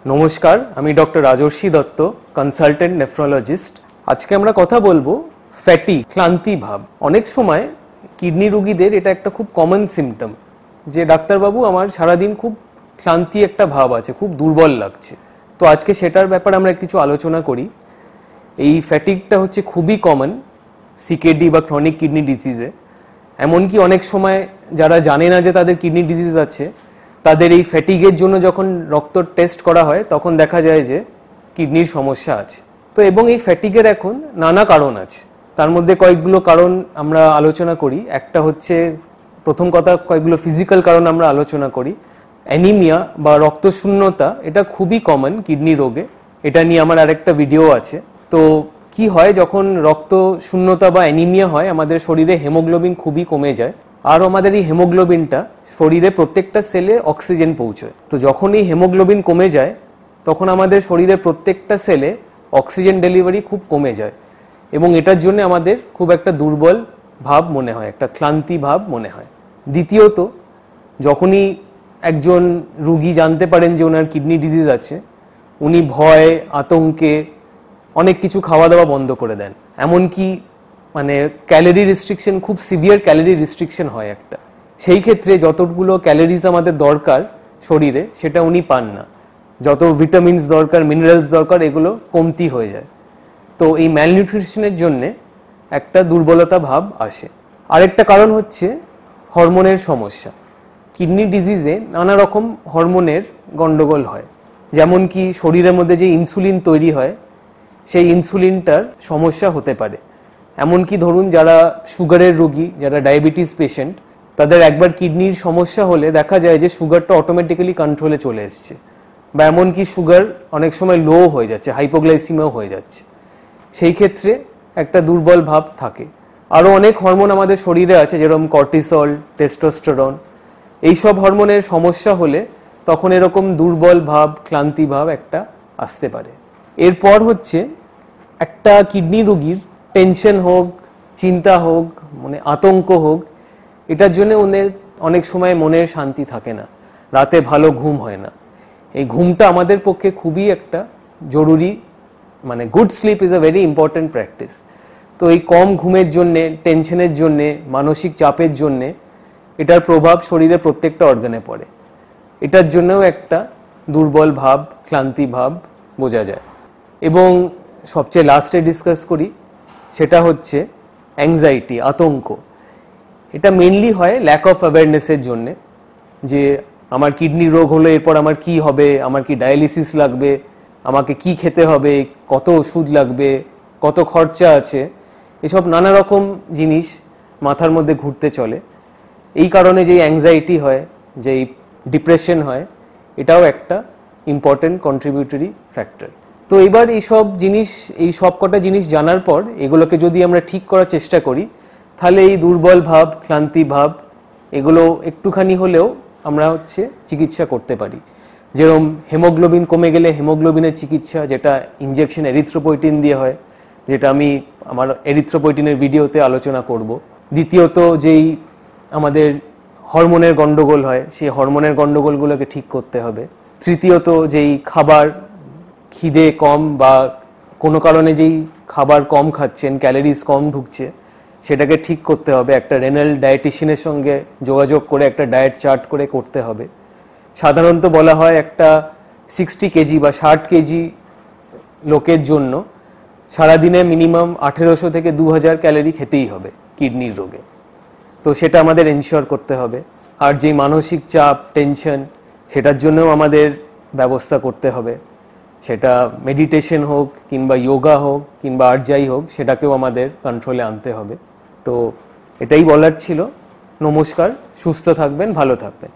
নমস্কার, আমি ডক্টর রাজর্ষি Dutta, consultant nephrologist. আজকে আমরা কথা বলবো ফ্যাটি, ক্লান্তি ভাব। অনেক সময় কিডনি রোগীদের এটা একটা খুব কমন সিমটম যে ডাক্তারবাবু আমার সারাদিন খুব ক্লান্তি একটা ভাব আছে, খুব দুর্বল লাগছে। তো আজকে সেটার ব্যাপারে আমরা কিছু আলোচনা করি। এই ফ্যাটিকটা হচ্ছে খুবই কমন সিকেডি বা ক্রনিক কিডনি ডিজিজে। এমনকি অনেক সময় যারা জানে না যে তাদের কিডনি ডিজিজ আছে, তাদের এই ফ্যাটিগের জন্য যখন রক্ত টেস্ট করা হয় তখন দেখা যায় যে কিডনির সমস্যা আছে। তো এবং এই ফ্যাটিগের এখন নানা কারণ আছে, তার মধ্যে কয়েকগুলো কারণ আমরা আলোচনা করি। একটা হচ্ছে, প্রথম কথা, কয়েকগুলো ফিজিক্যাল কারণ আমরা আলোচনা করি। অ্যানিমিয়া বা রক্তশূন্যতা, এটা খুবই কমন কিডনি রোগে। এটা নিয়ে আমার আরেকটা ভিডিও আছে। তো কি হয়, যখন রক্ত শূন্যতা বা অ্যানিমিয়া হয়, আমাদের শরীরে হেমোগ্লোবিন খুবই কমে যায়। আর আমাদের এই হেমোগ্লোবিনটা শরীরে প্রত্যেকটা সেলে অক্সিজেন পৌঁছয়। তো যখন এই হেমোগ্লোবিন কমে যায় তখন আমাদের শরীরে প্রত্যেকটা সেলে অক্সিজেন ডেলিভারি খুব কমে যায় এবং এটার জন্য আমাদের খুব একটা দুর্বল ভাব মনে হয়, একটা ক্লান্তি ভাব মনে হয়। দ্বিতীয়ত, যখনই একজন রোগী জানতে পারেন যে ওনার কিডনি ডিজিজ আছে, উনি ভয়, আতঙ্কে অনেক কিছু খাওয়া দাওয়া বন্ধ করে দেন। এমনকি ক্যালোরি রেস্ট্রিকশন, খুব সিভিয়ার ক্যালোরি রেস্ট্রিকশন হয় একটা। সেই ক্ষেত্রে যতগুলো ক্যালোরিজ আমাদের দরকার শরীরে, সেটা উনি পান না। যত ভিটামিনস দরকার, মিনারেলস দরকার, এগুলো কমতি হয়ে যায়। তো এই ম্যালনিউট্রিশনের জন্যে একটা দুর্বলতা ভাব আসে। আরেকটা কারণ হচ্ছে হরমোনের সমস্যা। কিডনি ডিজিজে নানা রকম হরমোনের গন্ডগোল হয়। যেমন কি শরীরের মধ্যে যে ইনসুলিন তৈরি হয়, সেই ইনসুলিনটার সমস্যা হতে পারে। এমনকি ধরুন, যারা সুগারের রোগী, যারা ডায়াবেটিস পেশেন্ট, তাদের একবার কিডনির সমস্যা হলে দেখা যায় যে সুগারটা অটোমেটিক্যালি কন্ট্রোলে চলে এসছে, বা এমনকি সুগার অনেক সময় লো হয়ে যাচ্ছে, হাইপোগ্লাইসিমিয়াও হয়ে যাচ্ছে। সেই ক্ষেত্রে একটা দুর্বল ভাব থাকে। আরও অনেক হরমোন আমাদের শরীরে আছে, যেরকম কর্টিসল, টেস্টোস্টেরন। এইসব হরমোনের সমস্যা হলে তখন এরকম দুর্বল ভাব, ক্লান্তি ভাব একটা আসতে পারে। এরপর হচ্ছে, একটা কিডনি রোগীর টেনশন হোক, চিন্তা হোক, আতঙ্ক হোক, এটার জন্য ওদের অনেক সময় মনের শান্তি থাকে না, রাতে ভালো ঘুম হয় না। এই ঘুমটা আমাদের পক্ষে খুবই একটা জরুরি, good sleep is a very important practice. তো এই কম ঘুমের জন্যে, টেনশনের জন্যে, মানসিক চাপের জন্যে এটার প্রভাব শরীরের প্রত্যেকটা অর্গানে পড়ে। এটার জন্যও একটা দুর্বল ভাব, ক্লান্তি ভাব বোঝা যায়। এবং সবচেয়ে লাস্টে ডিসকাস করি, সেটা হচ্ছে অ্যাংজাইটি, আতঙ্ক। এটা মেনলি হয় ল্যাক অফ অ্যাওয়ারনেসের জন্যে, যে আমার কিডনি রোগ হলো, এরপর আমার কি হবে, আমার কি ডায়ালিসিস লাগবে, আমাকে কি খেতে হবে, কত ওষুধ লাগবে, কত খরচা আছে, এসব নানা রকম জিনিস মাথার মধ্যে ঘুরতে চলে। এই কারণে যেই অ্যাংজাইটি হয়, যেই ডিপ্রেশন হয়, এটাও একটা ইম্পর্টেন্ট কন্ট্রিবিউটরি ফ্যাক্টর। তো এবার এই সব কটা জিনিস জানার পর এগুলোকে যদি আমরা ঠিক করার চেষ্টা করি, তাহলে এই দুর্বল ভাব, ক্লান্তি ভাব, এগুলো একটুখানি হলেও আমরা চিকিৎসা করতে পারি। যেরকম হেমোগ্লোবিন কমে গেলে হেমোগ্লোবিনের চিকিৎসা, যেটা ইনজেকশন এরিথ্রোপয়েটিন দিয়ে হয়, যেটা আমি আমার এরিথ্রোপয়েটিনের ভিডিওতে আলোচনা করব। দ্বিতীয়ত, যেই আমাদের হরমোনের গন্ডগোল হয়, সেই হরমোনের গন্ডগোলগুলোকে ঠিক করতে হবে। তৃতীয়ত, যেই খাবার, খিদে কম বা কোনো কারণে যেই খাবার কম খাচ্ছেন, ক্যালোরিজ কম ঢুকছে, সেটাকে ঠিক করতে হবে। একটা রেনাল ডায়েটিশিয়ানের সঙ্গে যোগাযোগ করে একটা ডায়েট চার্ট করে করতে হবে। সাধারণত বলা হয় একটা 60 কেজি বা 60 কেজি লোকের জন্য সারাদিনে মিনিমাম 1800 থেকে 2000 ক্যালোরি খেতেই হবে কিডনির রোগে। তো সেটা আমাদের এনশিওর করতে হবে। আর যেই মানসিক চাপ, টেনশন, সেটার জন্যও আমাদের ব্যবস্থা করতে হবে। সেটা মেডিটেশন হোক, কিংবা যোগা হোক, কিংবা আর যাই হোক, সেটাকেও আমাদের কন্ট্রোলে আনতে হবে। তো এটাই বলার ছিল। নমস্কার, সুস্থ থাকবেন, ভালো থাকবেন।